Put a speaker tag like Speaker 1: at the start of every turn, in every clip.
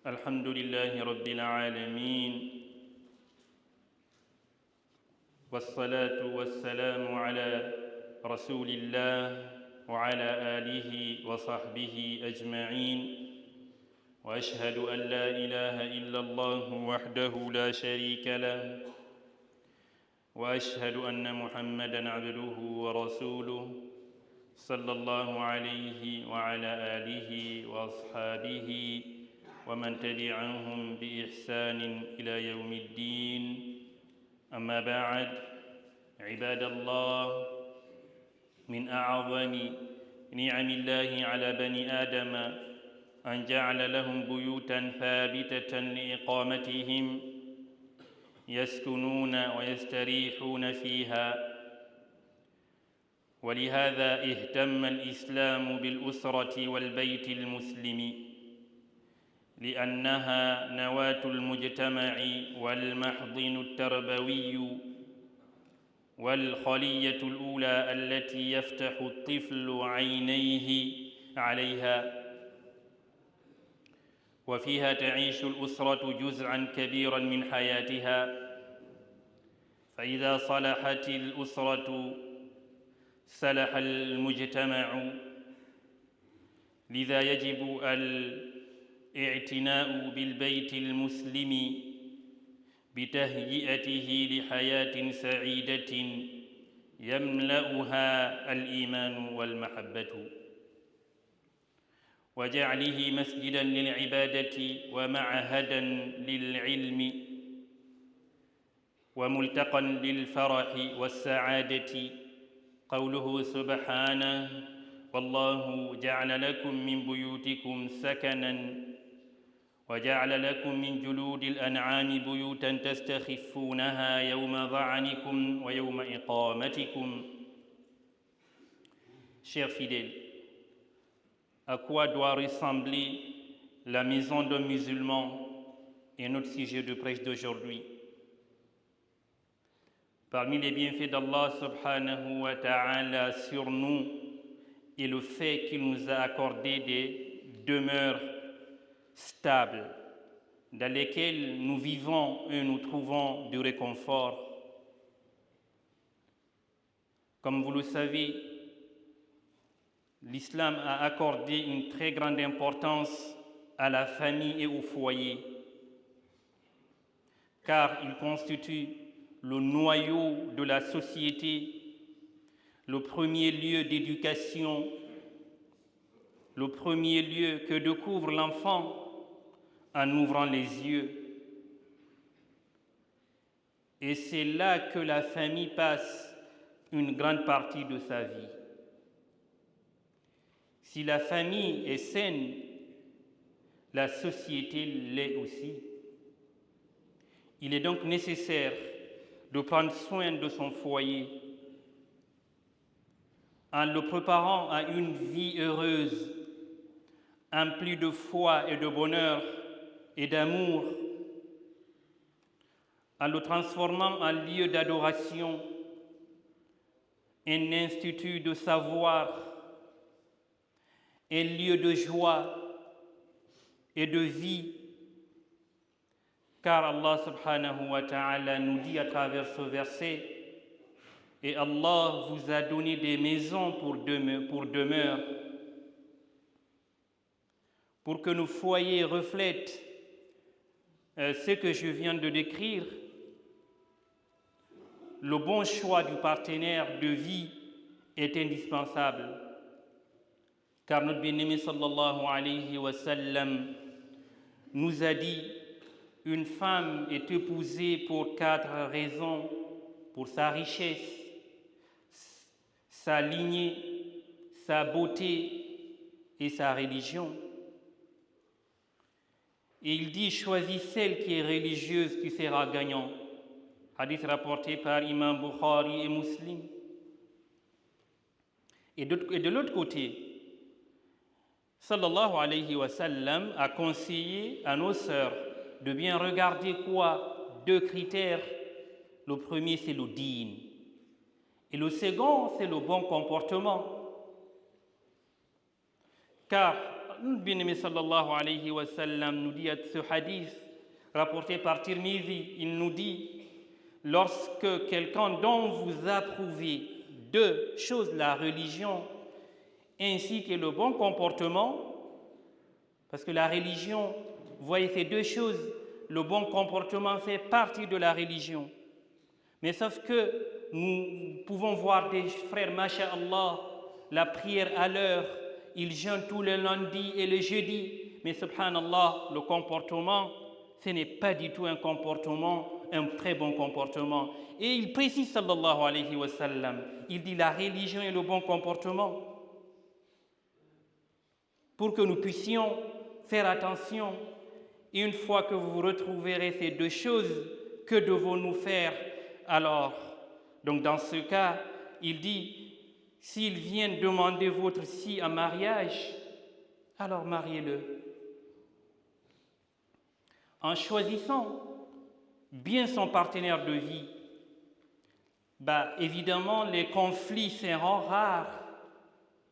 Speaker 1: الحمد لله رب العالمين والصلاة والسلام على رسول الله وعلى آله وصحبه أجمعين وأشهد أن لا إله إلا الله وحده لا شريك له وأشهد أن محمدًا عبده ورسوله صلى الله عليه وعلى آله وأصحابه ومن تبعهم بإحسان إلى يوم الدين أما بعد عباد الله من أعظم نعم الله على بني آدم أن جعل لهم بيوتا ثابتة لإقامتهم يسكنون ويستريحون فيها ولهذا اهتم الإسلام بالأسرة والبيت المسلم لأنها نواة المجتمع والمحضن التربوي والخلية الأولى التي يفتح الطفل عينيه عليها وفيها تعيش الأسرة جزءاً كبيراً من حياتها فإذا صلحت الأسرة صلح المجتمع لذا يجب الاعتناء بالبيت المسلم بتهيئته لحياة سعيدة يملأها الإيمان والمحبة وجعله مسجداً للعبادة ومعهداً للعلم وملتقاً للفرح والسعادة قوله سبحانه والله جعل لكم من بيوتكم سكناً وجعل لكم من جلود الأنعام بيوتاً تستخفونها يوم ظعنكم ويوم إقامتكم. Chers fidèles, à quoi doit ressembler la maison d'un musulman est notre sujet de prêche d'aujourd'hui. Parmi les bienfaits d'Allah subhanahu wa ta'ala sur nous est le fait qu'il nous a accordé des demeures stables dans lesquelles nous vivons et nous trouvons du réconfort. Comme vous le savez, l'islam a accordé une très grande importance à la famille et au foyer, car il constitue le noyau de la société, le premier lieu d'éducation, le premier lieu que découvre l'enfant en ouvrant les yeux. Et c'est là que la famille passe une grande partie de sa vie. Si la famille est saine, la société l'est aussi. Il est donc nécessaire de prendre soin de son foyer en le préparant à une vie heureuse, emplie de foi et de bonheur et d'amour, en le transformant en lieu d'adoration, un institut de savoir, un lieu de joie et de vie, car Allah subhanahu wa ta'ala nous dit à travers ce verset « Et Allah vous a donné des maisons pour demeure, pour que nos foyers reflètent ce que je viens de décrire, le bon choix du partenaire de vie est indispensable. Car notre bien-aimé sallallahu alayhi wa sallam nous a dit une femme est épousée pour 4 raisons, pour sa richesse, sa lignée, sa beauté et sa religion. Et il dit choisis celle qui est religieuse, tu seras gagnant. Hadith rapporté par Imam Bukhari et Muslim. Et de l'autre côté, sallallahu alayhi wa sallam a conseillé à nos sœurs de bien regarder quoi? 2 critères. Le premier, c'est le din. Et le second, c'est le bon comportement. Car notre bien-aimé sallallahu alayhi wa sallam nous dit à ce hadith rapporté par Tirmidhi, il nous dit: lorsque quelqu'un dont vous approuvez deux choses, la religion ainsi que le bon comportement, parce que la religion, vous voyez, ces deux choses, le bon comportement fait partie de la religion. Mais sauf que nous pouvons voir des frères, masha'Allah, la prière à l'heure, ils jeûnent tous les lundis et les jeudis, mais subhanallah, le comportement, ce n'est pas du tout un comportement, un très bon comportement. Et il précise, sallallahu alayhi wa sallam, il dit la religion et le bon comportement. Pour que nous puissions faire attention, une fois que vous retrouverez ces deux choses, que devons-nous faire alors? Donc dans ce cas, il dit, s'il vient demander votre si en mariage, alors mariez-le. En choisissant bien son partenaire de vie, évidemment, les conflits seront rares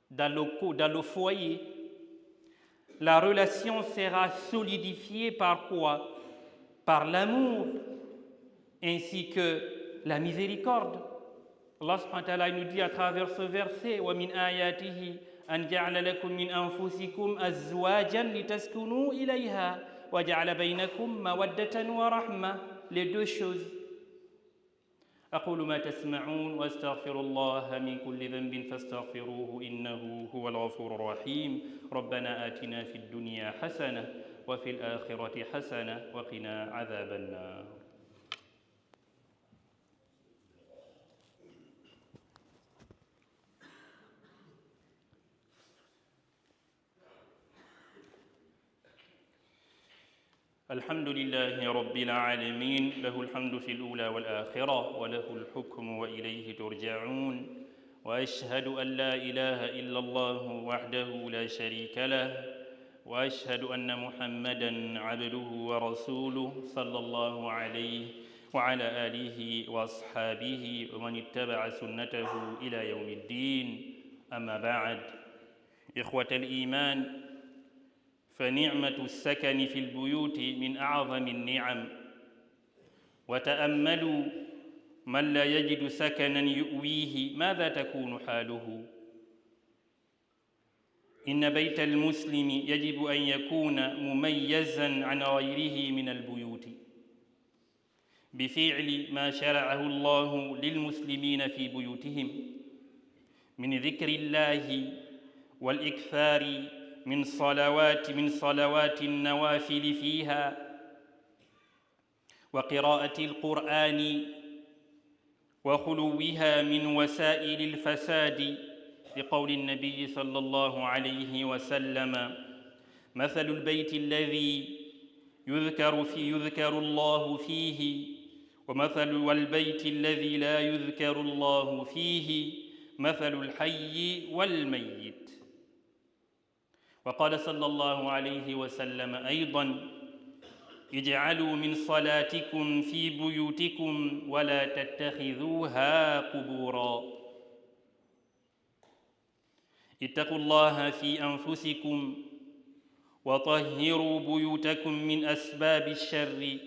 Speaker 1: dans le foyer. La relation sera solidifiée par quoi? Par l'amour, ainsi que la miséricorde. Allah subhanahu wa ta'ala nous dit à travers ce verset: wa min ayatihi an ja'ala lakum min anfusikum azwajan litaskunu ilayha wa ja'ala bainakum mawaddatan wa rahma. Les deux choses. أقول ما تسمعون وأستغفر الله من كل ذنب فاستغفروه إنه هو الغفور الرحيم. ربنا آتنا في الدنيا حسنة وفي الآخرة حسنة وقنا عذاب النار. الحمد لله رب العالمين، له الحمد في الأولى والآخرة وله الحكم وإليه ترجعون. وأشهد أن لا إله إلا الله وحده لا شريك له، وأشهد أن محمدًا عبده ورسوله صلى الله عليه وعلى آله وأصحابه ومن اتبع سنته إلى يوم الدين. أما بعد، إخوة الإيمان، فنعمة السكن في البيوت من أعظم النعم. وتأملوا من لا يجد سكنا يؤويه ماذا تكون حاله؟ إن بيت المسلم يجب أن يكون مميزا عن غيره من البيوت بفعل ما شرعه الله للمسلمين في بيوتهم من ذكر الله والإكثار من صلوات النوافل فيها وقراءة القرآن وخلوها من وسائل الفساد، لقول النبي صلى الله عليه وسلم: مثل البيت الذي يذكر الله فيه والبيت الذي لا يذكر الله فيه مثل الحي والميت. وقال صلى الله عليه وسلم أيضاً: اجعلوا من صلاتكم في بيوتكم ولا تتخذوها قبورا. اتقوا الله في أنفسكم وطهروا بيوتكم من أسباب الشر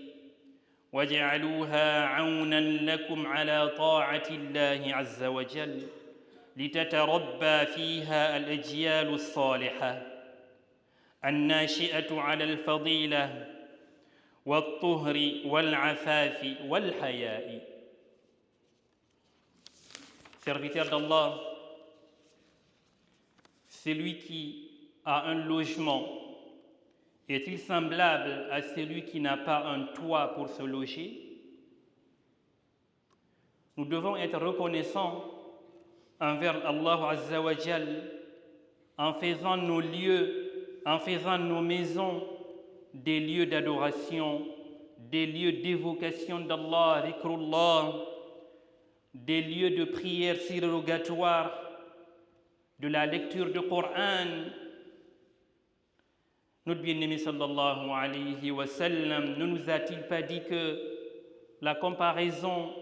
Speaker 1: واجعلوها عوناً لكم على طاعة الله عز وجل لتتربى فيها الأجيال الصالحة الناشئة على الفضيلة والطهر والعفاف والحياء. Serviteur d'Allah, celui qui a un logement est-il semblable à celui qui n'a pas un toit pour se loger? Nous devons être reconnaissants envers Allah Azza wa Jal en faisant nos lieux, en faisant nos maisons des lieux d'adoration, des lieux d'évocation d'Allah, dhikrullah, des lieux de prière surrogatoire, de la lecture du Coran. Notre bien-aimé sallallahu alayhi wa sallam ne nous a-t-il pas dit que la comparaison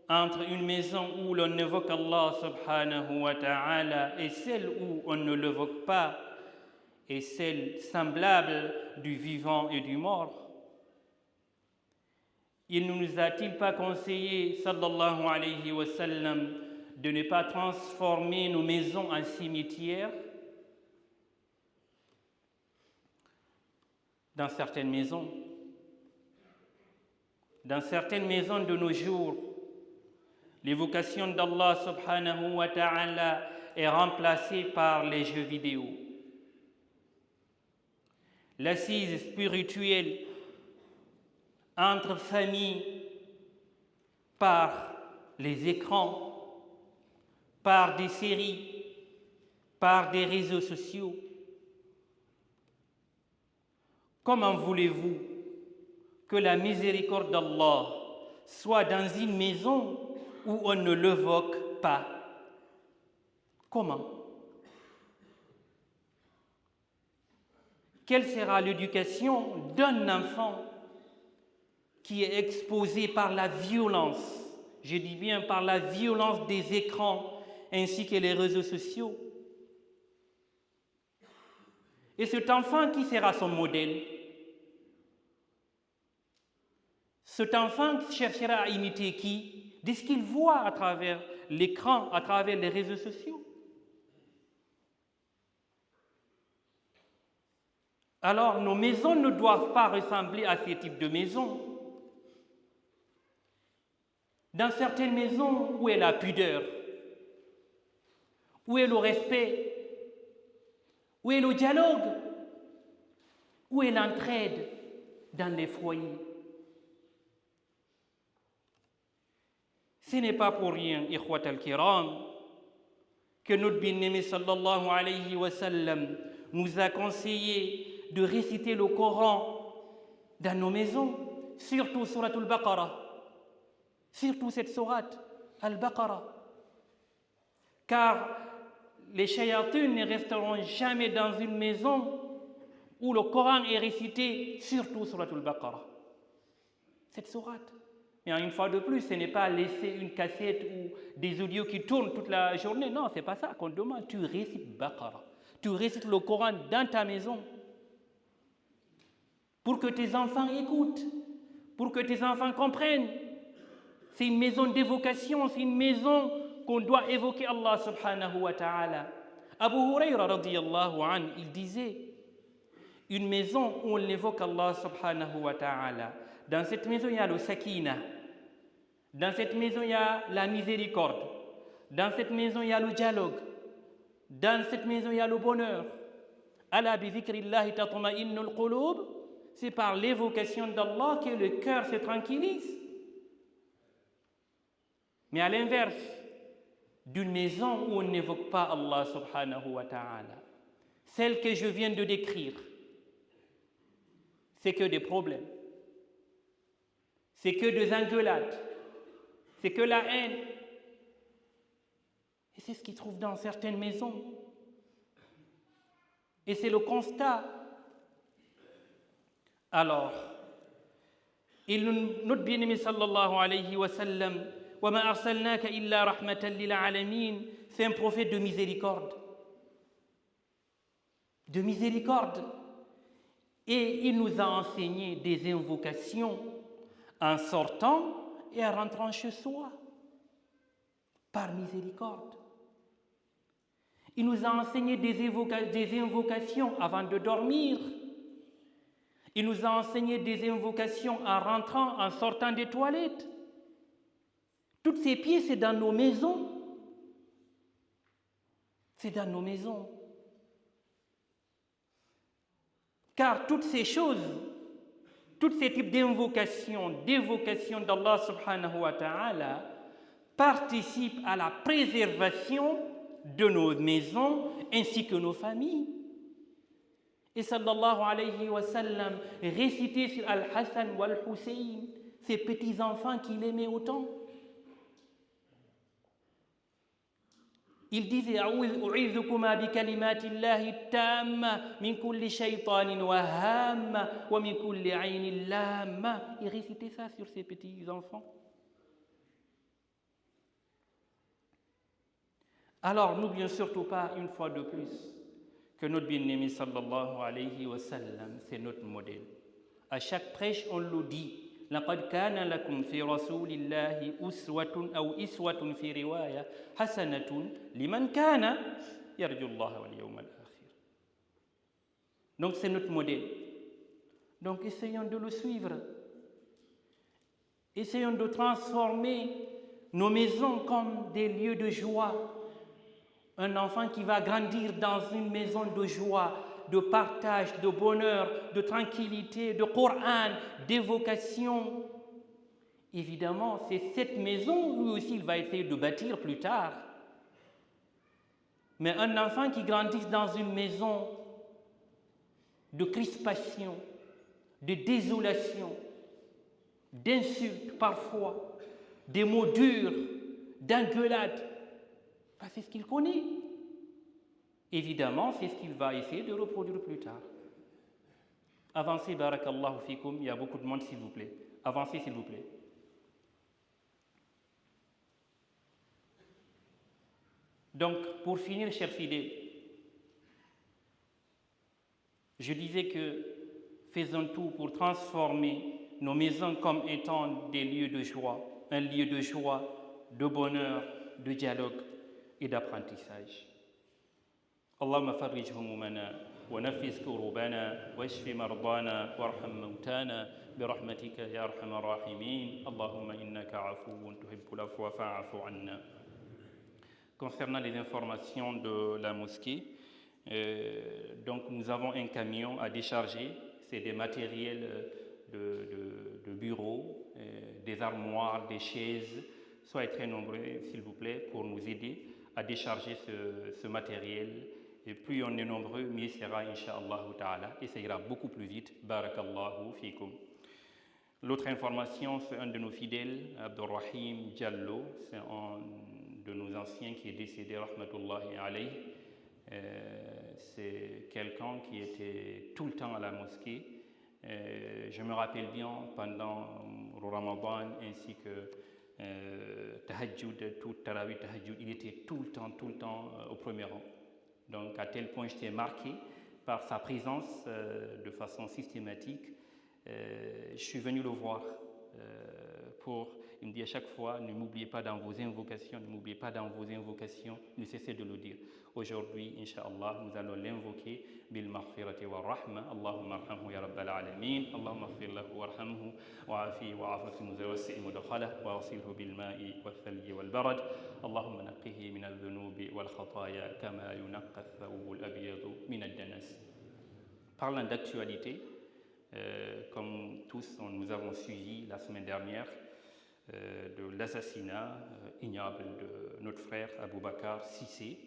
Speaker 1: entre une maison où l'on évoque Allah subhanahu wa ta'ala et celle où on ne l'évoque pas et celle semblable du vivant et du mort. Il ne nous a-t-il pas conseillé, sallallahu alayhi wa sallam, de ne pas transformer nos maisons en cimetières? Dans certaines maisons de nos jours, l'évocation d'Allah subhanahu wa ta'ala est remplacée par les jeux vidéo. L'assise spirituelle entre familles par les écrans, par des séries, par des réseaux sociaux. Comment voulez-vous que la miséricorde d'Allah soit dans une maison où on ne l'évoque pas? Comment? Quelle sera l'éducation d'un enfant qui est exposé par la violence, je dis bien par la violence des écrans ainsi que les réseaux sociaux? Et cet enfant, qui sera son modèle? Cet enfant cherchera à imiter qui? De ce qu'il voit à travers l'écran, à travers les réseaux sociaux. Alors, nos maisons ne doivent pas ressembler à ce type de maisons. Dans certaines maisons, où est la pudeur? Où est le respect? Où est le dialogue? Où est l'entraide dans les foyers? Ce n'est pas pour rien, ikhwat al-kiram, que notre bien-aimé sallallahu alayhi wa sallam nous a conseillé de réciter le Coran dans nos maisons, surtout surat al-Baqarah, surtout cette sourate al-Baqarah. Car les shayatins ne resteront jamais dans une maison où le Coran est récité, surtout surat al-Baqarah, cette sourate. Mais une fois de plus, ce n'est pas laisser une cassette ou des audios qui tournent toute la journée. Non, ce n'est pas ça qu'on demande. Tu récites Baqarah. Tu récites le Coran dans ta maison pour que tes enfants écoutent, pour que tes enfants comprennent. C'est une maison d'évocation, c'est une maison qu'on doit évoquer Allah subhanahu wa ta'ala. Abu Huraira radiyallahu anhu, il disait, une maison où on évoque Allah subhanahu wa ta'ala. Dans cette maison, il y a le sakina. Dans cette maison, il y a la miséricorde. Dans cette maison, il y a le dialogue. Dans cette maison, il y a le bonheur. Ala bi dhikrillahi tatma'innul qulub. C'est par l'évocation d'Allah que le cœur se tranquillise. Mais à l'inverse d'une maison où on n'évoque pas Allah subhanahu wa ta'ala, celle que je viens de décrire, c'est que des problèmes. C'est que des engueulades. C'est que la haine. Et c'est ce qu'ils trouvent dans certaines maisons. Et c'est le constat. Alors, notre bien-aimé sallallahu alayhi wa sallam, wa ma arsalnaka illa rahmatan lil alamin, c'est un prophète de miséricorde. De miséricorde. Et il nous a enseigné des invocations en sortant et en rentrant chez soi, par miséricorde. Il nous a enseigné des invocations avant de dormir. Il nous a enseigné des invocations en rentrant, en sortant des toilettes. Toutes ces pièces, c'est dans nos maisons. C'est dans nos maisons. Car toutes ces choses, tous ces types d'évocation d'Allah subhanahu wa ta'ala participent à la préservation de nos maisons ainsi que nos familles. Et sallallahu alayhi wa sallam récitait sur Al-Hassan ou Al-Hussein, ces petits-enfants qu'il aimait autant. Il disait A'udhukuma bi kalimatillahi tamma min kulli shaytanin wa hamma wa min kulli aynin lamma. Il récitait ça sur ses petits-enfants. Alors, n'oublions surtout pas, une fois de plus, que notre bien-aimé sallallahu alayhi wa sallam, c'est notre modèle. À chaque prêche, on le dit. لقد كان لكم في رسول الله أسوة أو إسوة في رواية حسنة لمن كان يرجو الله واليوم الآخر. Donc c'est notre modèle. Donc essayons de le suivre. Essayons de transformer nos maisons comme des lieux de joie. Un enfant qui va grandir dans une maison de joie, de partage, de bonheur, de tranquillité, de Coran, d'évocation. Évidemment, c'est cette maison, lui aussi, il va essayer de bâtir plus tard. Mais un enfant qui grandit dans une maison de crispation, de désolation, d'insultes parfois, des mots durs, d'engueulades, c'est ce qu'il connaît. Évidemment, c'est ce qu'il va essayer de reproduire plus tard. Avancez, barakallahu fikum, il y a beaucoup de monde, s'il vous plaît. Avancez, s'il vous plaît. Donc, pour finir, chers fidèles, je disais que faisons tout pour transformer nos maisons comme étant des lieux de joie, un lieu de joie, de bonheur, de dialogue et d'apprentissage. اللهم فرج همومنا ونفس كروبنا واشف مرضانا وارحم موتانا برحمتك يا ارحم الراحمين اللهم انك عفو تحب العفو فاعف عنا. Concernant les informations de la mosquée, donc nous avons un camion à décharger, c'est des matériels de bureau, des armoires, des chaises. Soyez très nombreux, s'il vous plaît, pour nous aider à décharger ce matériel. Et plus on est nombreux, mieux sera, Inch'Allah ta'ala, et ça ira beaucoup plus vite. Barakallahu fikum. L'autre information, c'est un de nos fidèles, Abdurrahim Diallo, c'est un de nos anciens qui est décédé, rahmatullahi alayh. C'est quelqu'un qui était tout le temps à la mosquée. Je me rappelle bien, pendant le Ramadan, ainsi que Tahajjud, tout Tarawih Tahajjud, il était tout le temps au premier rang. Donc à tel point j'étais marqué par sa présence de façon systématique. Je suis venu le voir il me dit à chaque fois, ne m'oubliez pas dans vos invocations, ne m'oubliez pas dans vos invocations, ne cessez de le dire. Aujourd'hui, Inch'Allah, nous allons l'invoquer bil maghfirati wa rahma, Allahumma arhamhu ya rabbal alamin, Allahumma aghfir lahu warhamhu wa'afi wa'afati muzawwasi mudkhalah wa asilhu bil ma'i wal thalji wal barad, Allahumma naqqihi min al-dhunubi wal khataya kama yunaqqa ath-thawbu al-abyadu min ad-danas. Parlant d'actualité, comme tous nous avons suivi la semaine dernière de l'assassinat ignoble de notre frère Abou Bakr Cissé,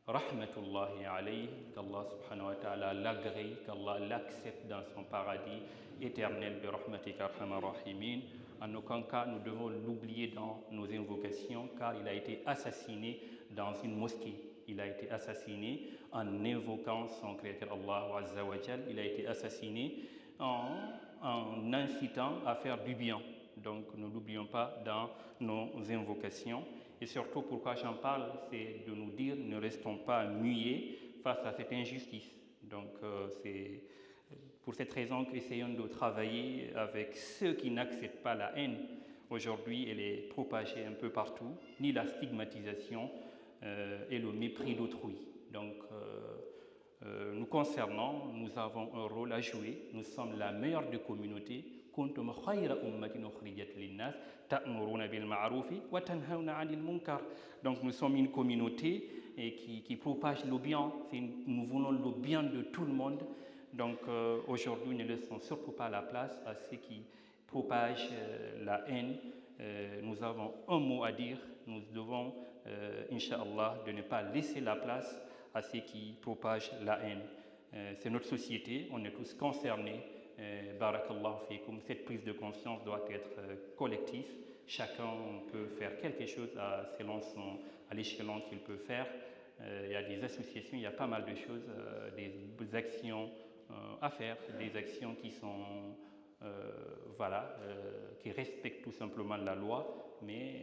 Speaker 1: rahmatullahi alayhi, qu'Allah subhanahu wa ta'ala l'agrée, qu'Allah l'accepte dans son paradis éternel de rahmatika arhamar rahimin. En aucun cas nous devons l'oublier dans nos invocations, car il a été assassiné dans une mosquée. Il a été assassiné en invoquant son créateur Allah Azza wa Jal. Il a été assassiné en incitant à faire du bien. Donc ne l'oublions pas dans nos invocations. Et surtout, pourquoi j'en parle, c'est de nous dire, ne restons pas muets face à cette injustice. Donc c'est pour cette raison qu'essayons de travailler avec ceux qui n'acceptent pas la haine. Aujourd'hui, elle est propagée un peu partout, ni la stigmatisation et le mépris d'autrui. Donc nous concernant, nous avons un rôle à jouer. Nous sommes la meilleure des communautés. كنتم خير أمة أخرجت للناس تأمرون بالمعروف وتنهون عن المنكر. Donc nous sommes une communauté qui propage le bien. Nous voulons le bien de tout le monde. Donc aujourd'hui, ne laissons surtout pas la place à ceux qui propagent la haine. Nous avons un mot à dire. Nous devons, Inch'Allah, de ne pas laisser la place à ceux qui propagent la haine. C'est notre société, on est tous concernés. Barakallahu fikum. Cette prise de conscience doit être collective. Chacun peut faire quelque chose à l'échelon qu'il peut faire. Il y a des associations, il y a pas mal de choses, des actions à faire, des actions qui sont qui respectent tout simplement la loi, mais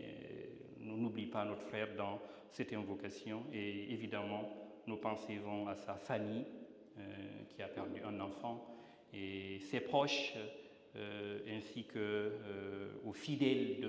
Speaker 1: nous n'oublions pas notre frère dans cette invocation. Et évidemment, nos pensées vont à sa famille qui a perdu un enfant et ses proches ainsi que aux fidèles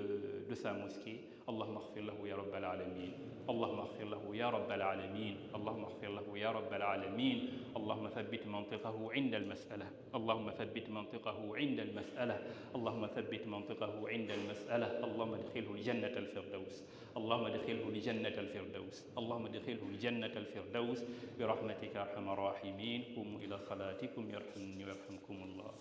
Speaker 1: de sa mosquée. Allahumma ighfir lahu ya rabbal alamin. Allahumma ighfir lahu ya rabbal alamin. Allahumma ighfir lahu ya rabbal alamin. Allahumma thabbit mantiqahu 'inda al-mas'alah. Allahumma thabbit mantiqahu 'inda al-mas'alah. Allahumma thabbit mantiqahu 'inda al-mas'alah. Allahumma adkhilhu al-jannata al-firdaws. Allahumma adkhilhu al-jannata al-firdaws. Allahumma adkhilhu al-jannata al-firdaws bi rahmatika arhamar rahimin. Qumu ila salatikum yarhamni wa yarhamkumullah.